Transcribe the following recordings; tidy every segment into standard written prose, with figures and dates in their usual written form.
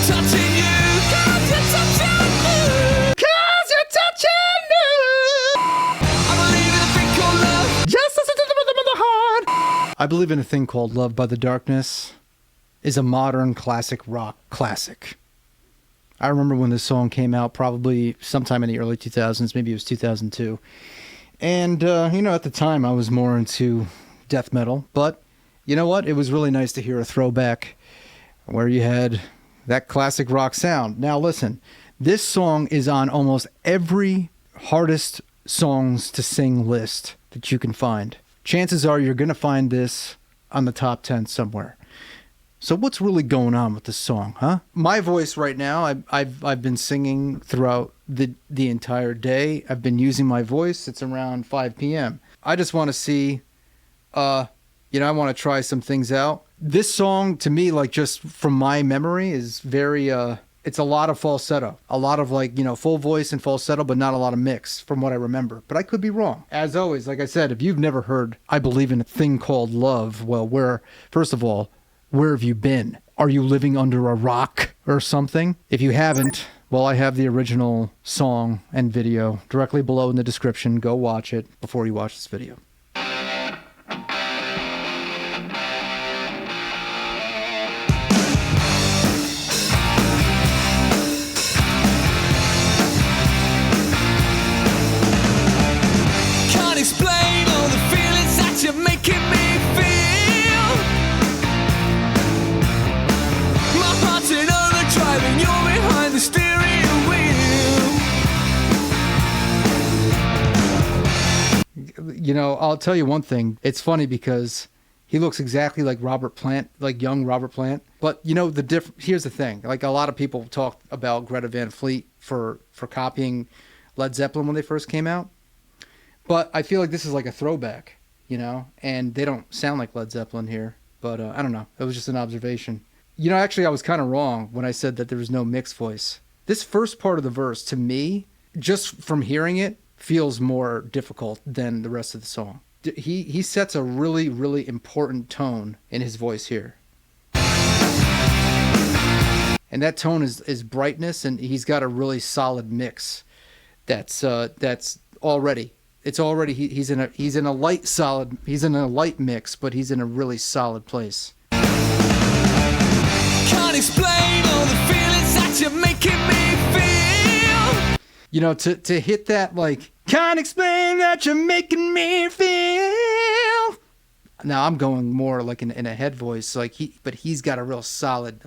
Touching you, 'cause you're touching me. 'Cause you're touching me. I believe in a thing called love. Just listen to the rhythm of the heart. I Believe in a Thing Called Love by The Darkness is a modern classic rock classic. I remember when this song came out, probably sometime in the early 2000s, maybe it was 2002. And, at the time I was more into death metal, but you know what? It was really nice to hear a throwback where you had that classic rock sound. Now listen, this song is on almost every hardest songs to sing list that you can find. Chances are you're going to find this on the top 10 somewhere. So what's really going on with this song, huh? My voice right now, I've been singing throughout the entire day. I've been using my voice. It's around 5 p.m. I just want to see, I want to try some things out. This song, to me, like just from my memory, is very, it's a lot of falsetto. A lot of full voice and falsetto, but not a lot of mix from what I remember. But I could be wrong. As always, like I said, if you've never heard I Believe in a Thing Called Love, well, first of all, where have you been? Are you living under a rock or something? If you haven't, well, I have the original song and video directly below in the description. Go watch it before you watch this video. Can't explain all the feelings that you're making me feel. Driving, you're behind the steering wheel. I'll tell you one thing. It's funny because he looks exactly like Robert Plant, like young Robert Plant. But here's the thing. Like a lot of people talk about Greta Van Fleet for copying Led Zeppelin when they first came out. But I feel like this is like a throwback, and they don't sound like Led Zeppelin here. But I don't know. It was just an observation. Actually, I was kind of wrong when I said that there was no mixed voice. This first part of the verse, to me, just from hearing it, feels more difficult than the rest of the song. He sets a really, really important tone in his voice here. And that tone is brightness, and he's got a really solid mix. That's already. It's already he's in a light mix, but he's in a really solid place. Can't explain all the feelings that you're making me feel. To hit that, like, can't explain that you're making me feel. Now I'm going more like in a head voice, but he's got a real solid,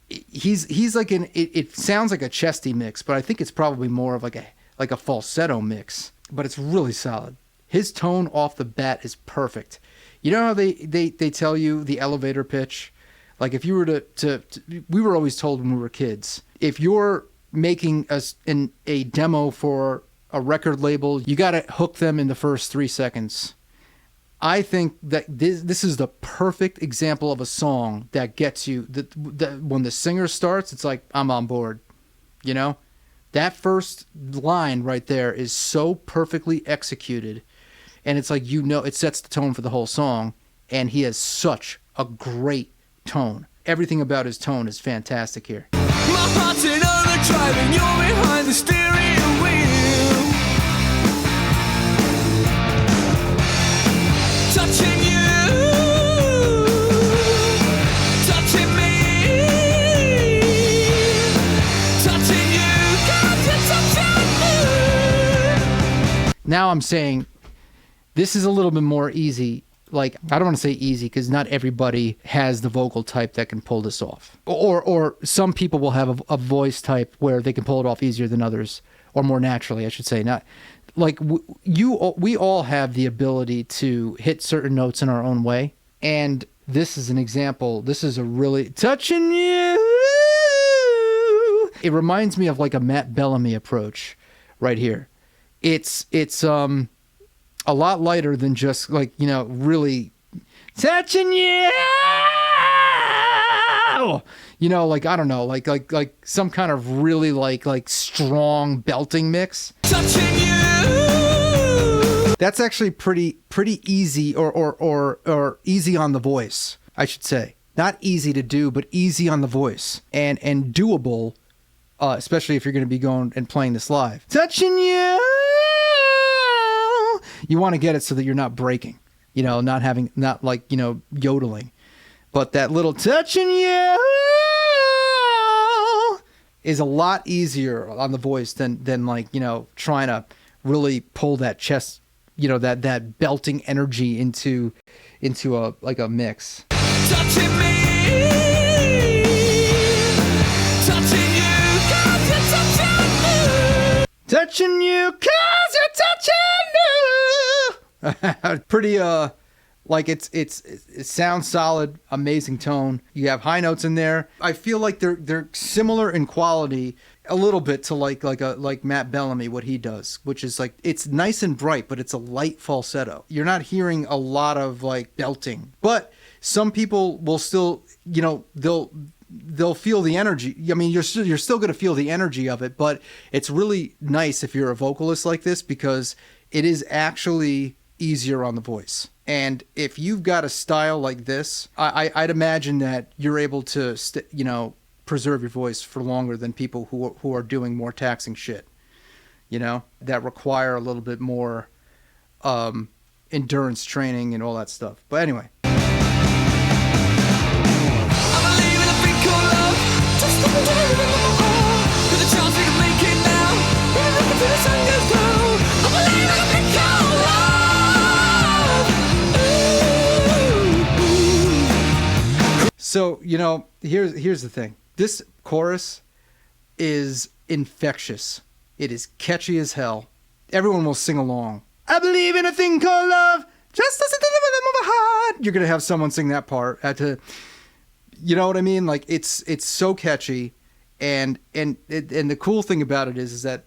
it sounds like a chesty mix, but I think it's probably more of like a falsetto mix, but it's really solid. His tone off the bat is perfect. You know how they tell you the elevator pitch? Like if you were we were always told when we were kids, if you're making a demo for a record label, you got to hook them in the first 3 seconds. I think that this is the perfect example of a song that gets you, that when the singer starts, it's like, I'm on board. That first line right there is so perfectly executed. And it's like, it sets the tone for the whole song. And he has such a great tone. Everything about his tone is fantastic here. My heart's in overdrive and you're behind the steering wheel. Touching you, touching me, touching you, got you touching me. Now I'm saying, this is a little bit more easy. Like, I don't want to say easy because not everybody has the vocal type that can pull this off. Or some people will have a voice type where they can pull it off easier than others, or more naturally, I should say. Not like we all have the ability to hit certain notes in our own way. And this is an example. This is a really touching you. It reminds me of like a Matt Bellamy approach right here. It's a lot lighter than just really touching you. I don't know, like some kind of really like strong belting mix. Touching you. That's actually pretty easy or easy on the voice, I should say. Not easy to do, but easy on the voice and doable, especially if you're going to be going and playing this live. Touching you. You want to get it so that you're not breaking, you know, not like, you know, yodeling, but that little touching you is a lot easier on the voice than like, you know, trying to really pull that chest, you know, that belting energy into a mix. Touching me, touching you, 'cause you're touching me. Touching you, 'cause you're touching me. Pretty like it sounds solid, amazing tone. You have high notes in there. I feel like they're similar in quality a little bit to like Matt Bellamy, what he does, which is like it's nice and bright, but it's a light falsetto. You're not hearing a lot of like belting, but some people will still, you know, they'll feel the energy. I mean, you're still going to feel the energy of it, but it's really nice if you're a vocalist like this because it is actually easier on the voice. And if you've got a style like this, I'd imagine that you're able to, you know, preserve your voice for longer than people who are doing more taxing shit, you know, that require a little bit more endurance training and all that stuff. But anyway. So, you know, here's the thing. This chorus is infectious. It is catchy as hell. Everyone will sing along. I believe in a thing called love, just as a rhythm of a heart. You're gonna have someone sing that part. You know what I mean? Like it's so catchy, and the cool thing about it is that,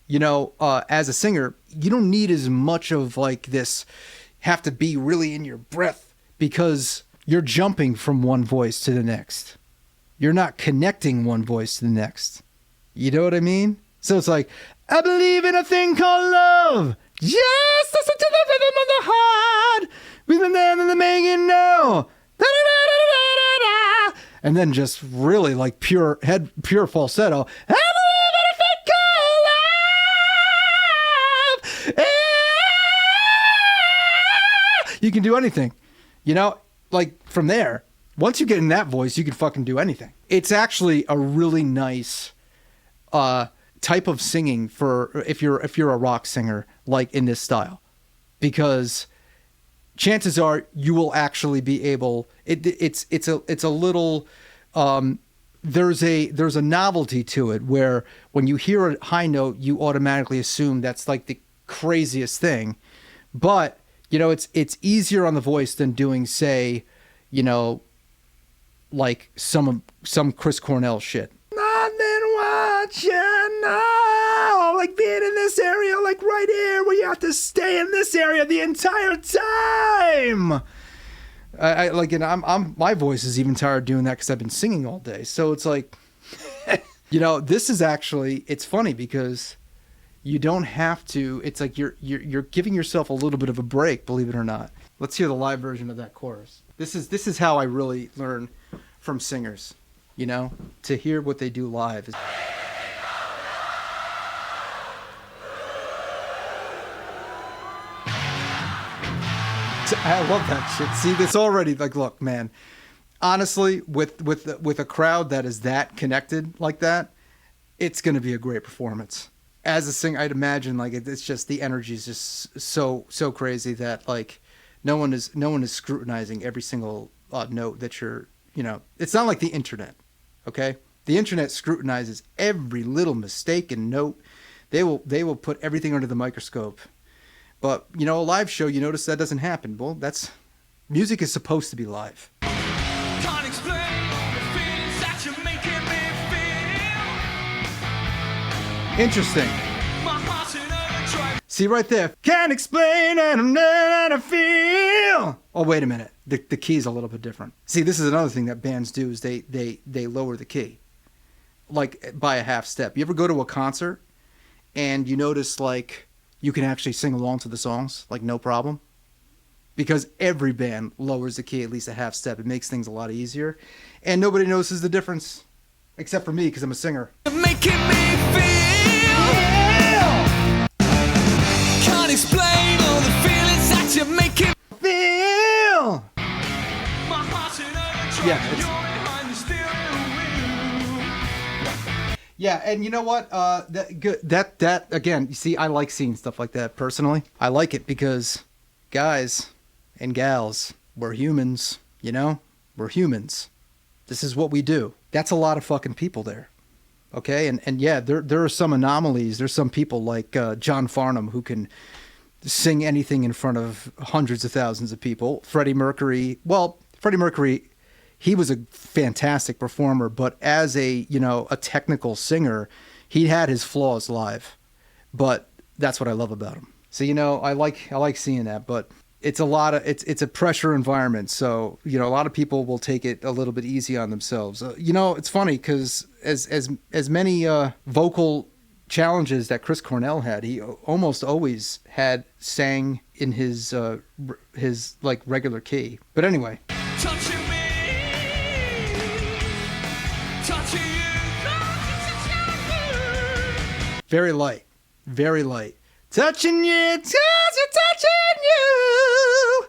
you know, as a singer, you don't need as much of like this. Have to be really in your breath because you're jumping from one voice to the next. You're not connecting one voice to the next. You know what I mean? So it's like, I believe in a thing called love. Just listen to the rhythm of the heart. We've been there in the making now. And then just really like pure falsetto. I believe in a thing called love. You can do anything, you know? Like from there, once you get in that voice, you can fucking do anything. It's actually a really nice type of singing for if you're a rock singer, like in this style, because chances are you will actually be able. It's a little. There's a novelty to it where when you hear a high note, you automatically assume that's like the craziest thing, but you know, it's easier on the voice than doing, say, you know, like some Chris Cornell shit. Nothing what you know, like being in this area, like right here, where you have to stay in this area the entire time. I like, and my voice is even tired doing that because I've been singing all day. So it's like, you know, this is actually, it's funny because you don't have to. It's like you're giving yourself a little bit of a break, believe it or not. Let's hear the live version of that chorus. This is how I really learn from singers, you know, to hear what they do live. I love that shit. See, this already, like, look, man. Honestly, with a crowd that is that connected like that, it's going to be a great performance. As a singer, I'd imagine like it's just the energy is just so crazy that like no one is scrutinizing every single note that you're, you know. It's not like the internet, okay? The internet scrutinizes every little mistake and note. They will put everything under the microscope. But you know, a live show, you notice that doesn't happen. Well, that's music is supposed to be live. Can't explain the feelings that you're making me feel. Interesting. My heart's in overdrive. See right there. Can't explain it, I'm not how to feel. Oh, wait a minute. The key's a little bit different. See, this is another thing that bands do is they lower the key. Like by a half step. You ever go to a concert and you notice like you can actually sing along to the songs, like no problem? because every band lowers the key at least a half step. It makes things a lot easier. And nobody notices the difference except for me because I'm a singer. Making me feel. Can't explain all the feelings that you're making. Feel! My heart's in overdrive. Yeah, it's- You're behind the steering wheel. Yeah, and you know what? That again, you see, I like seeing stuff like that personally. I like it because guys and gals, we're humans, you know? We're humans. This is what we do. That's a lot of fucking people there. Okay? And yeah, there are some anomalies. There's some people like John Farnham who can sing anything in front of hundreds of thousands of people. Freddie Mercury, he was a fantastic performer, but as a technical singer, he had his flaws live. But that's what I love about him. So I like seeing that, but it's a pressure environment. So a lot of people will take it a little bit easy on themselves. It's funny because as many vocal challenges that Chris Cornell had, he almost always had sang in his like regular key. But anyway. Touching me. Touching you. Very light. Very light. Touching you, touching you.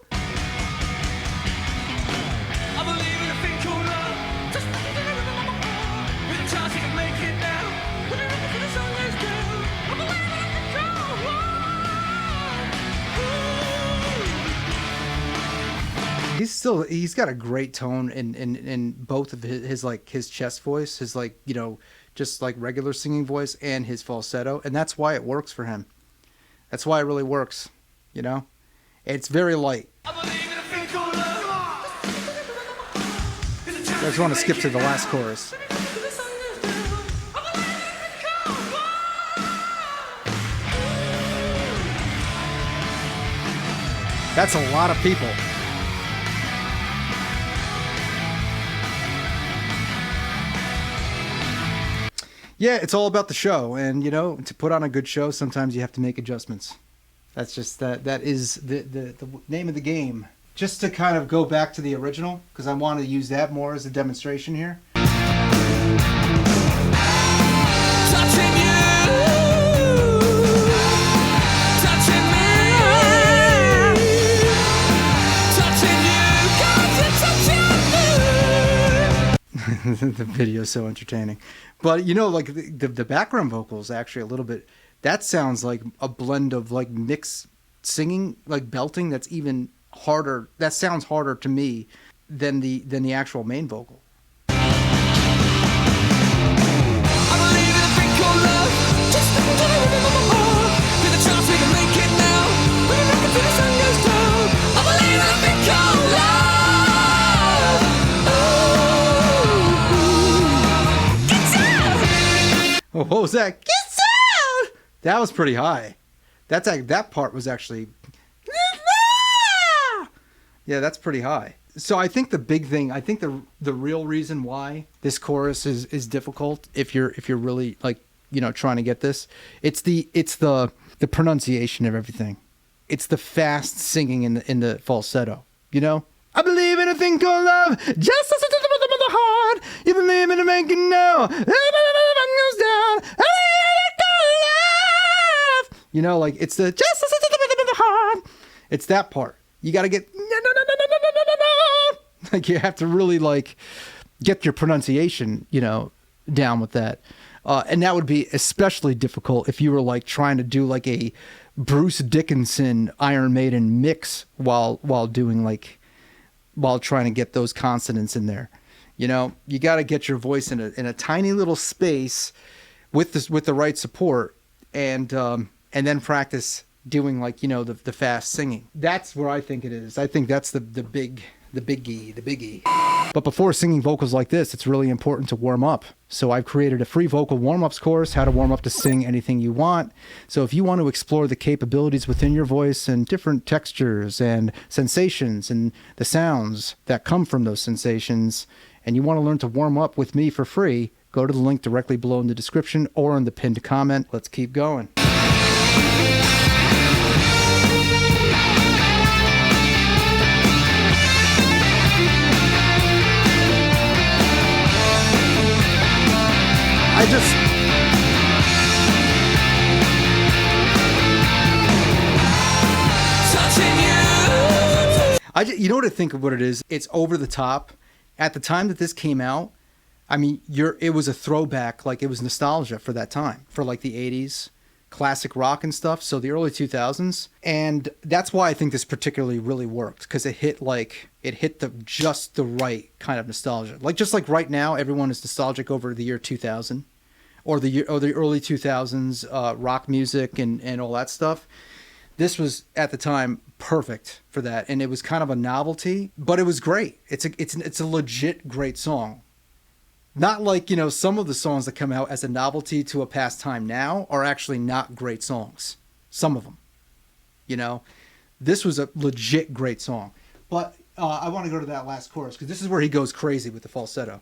I believe in a thing called love. Just with a chance you can make it now. When you look at the sun goes down. I believe in a thing called love. He's got a great tone in both of his chest voice, his just like regular singing voice and his falsetto, and that's why it works for him. That's why it really works, It's very light. I believe in a thing called love. I just want to skip to the last chorus. That's a lot of people. Yeah, it's all about the show, and to put on a good show, sometimes you have to make adjustments. That's just that is the name of the game. Just to kind of go back to the original, because I want to use that more as a demonstration here. Touching you. Touching me. Touching you. God, you're touching me. The video is so entertaining. But like the background vocals actually a little bit, that sounds like a blend of like mixed singing, like belting, that's even harder. That sounds harder to me than the actual main vocal. I believe in a thing called love. Just with a chance we can make it now. When you look until the sun goes down. I believe in a thing called love. Oh, what was that? Get out! That was pretty high. That part was actually. Yeah, that's pretty high. So I think the big thing, the real reason why this chorus is difficult, if you're really trying to get this, it's the pronunciation of everything. It's the fast singing in the falsetto. I believe in a thing called love, just as it's in the heart. You believe in a making now. Goes down. Like it's the just as it's in the heart. It's that part. You got to get like you have to really get your pronunciation, down with that. And that would be especially difficult if you were trying to do a Bruce Dickinson Iron Maiden mix while trying to get those consonants in there. You got to get your voice in a tiny little space with the right support, and then practice doing the fast singing. That's where I think it is. I think that's the biggie. But before singing vocals like this, it's really important to warm up. So I've created a free vocal warm-ups course, how to warm up to sing anything you want. So if you want to explore the capabilities within your voice and different textures and sensations and the sounds that come from those sensations, and you want to learn to warm up with me for free, go to the link directly below in the description or in the pinned comment. Let's keep going. just... touching you. You know what I think of what it is? It's over the top. At the time that this came out, I mean, it was a throwback, like it was nostalgia for that time, for like the 80s, classic rock and stuff, so the early 2000s. And that's why I think this particularly really worked, because it hit just the right kind of nostalgia. Like just like right now, everyone is nostalgic over the year 2000 or the early 2000s rock music and all that stuff. This was at the time perfect for that, and it was kind of a novelty, but it was great. It's a legit great song. Not like, you know, some of the songs that come out as a novelty to a pastime now are actually not great songs. Some of them, you know, this was a legit great song. But I want to go to that last chorus because this is where he goes crazy with the falsetto.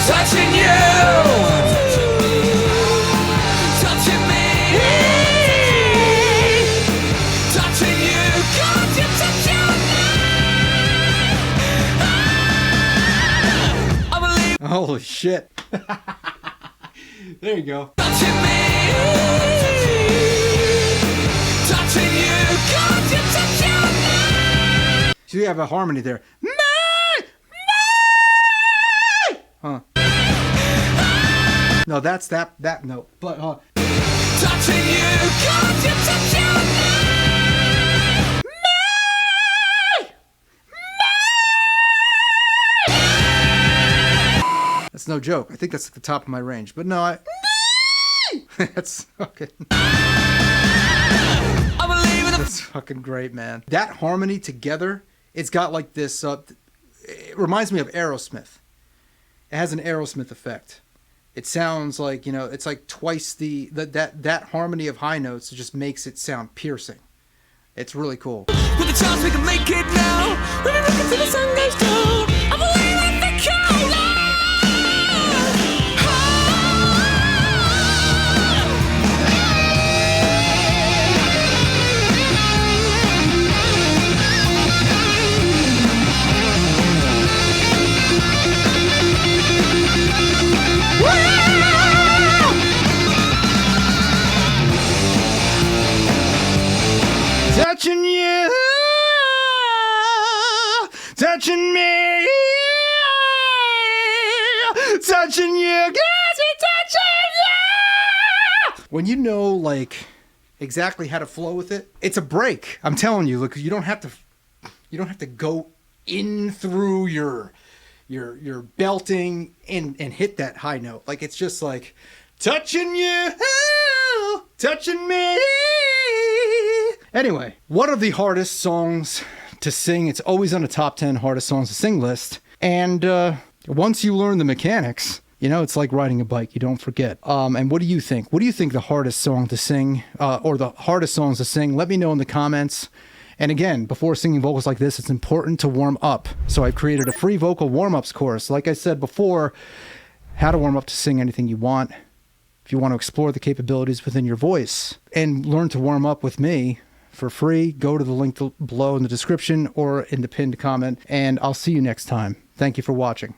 touching you. Holy shit. There you go. Touching me. Touching you. Can't you touch me? So you have a harmony there. Huh. No, that's that note. But touching you. Can't you touch me? that's no joke. I think that's at the top of my range. But no, that's fucking... That's fucking great, man. That harmony together, it's got like this... it reminds me of Aerosmith. It has an Aerosmith effect. It sounds like, you know, it's like twice that harmony of high notes just makes it sound piercing. It's really cool. With the chance we can make it now. When we look until the sun goes down. I believe in the cold love. Touching you, touching me, touching you, guys, touching you. When you know like exactly how to flow with it, it's a break. I'm telling you, look, you don't have to go in through your belting and hit that high note. Like it's just like touching you, touching me. Anyway, one of the hardest songs to sing. It's always on the top 10 hardest songs to sing list. And once you learn the mechanics, you know, it's like riding a bike. You don't forget. And what do you think? What do you think the hardest song to sing or the hardest songs to sing? Let me know in the comments. And again, before singing vocals like this, it's important to warm up. So I've created a free vocal warm-ups course. Like I said before, how to warm up to sing anything you want. If you want to explore the capabilities within your voice and learn to warm up with me, for free, go to the link below in the description or in the pinned comment, and I'll see you next time. Thank you for watching.